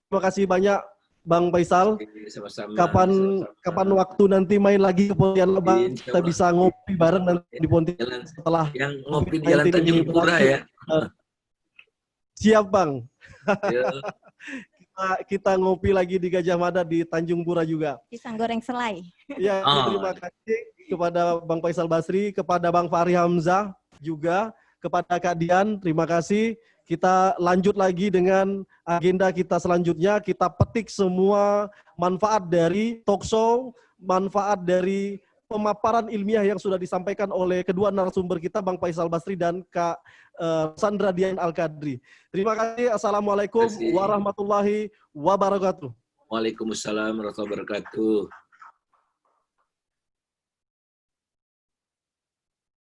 Terima kasih banyak Bang Faisal. Sama-sama. Kapan waktu nanti main lagi ke Pontianak, Bang, kita bisa ngopi bareng nanti di Pontianak setelah yang ngopi di Jalan Tanjung Pura ya. Siap, Bang. Kita ngopi lagi di Gajah Mada di Tanjung Pura juga. Pisang goreng selai. Ya, terima kasih kepada Bang Faisal Basri, kepada Bang Fahri Hamzah juga, kepada Kak Dian, terima kasih. Kita lanjut lagi dengan agenda kita selanjutnya. Kita petik semua manfaat dari talkshow, manfaat dari pemaparan ilmiah yang sudah disampaikan oleh kedua narasumber kita, Bang Faisal Basri dan Kak Sandra Dian Al-Qadri. Terima kasih. Assalamualaikum warahmatullahi wabarakatuh. Waalaikumsalam warahmatullahi wabarakatuh.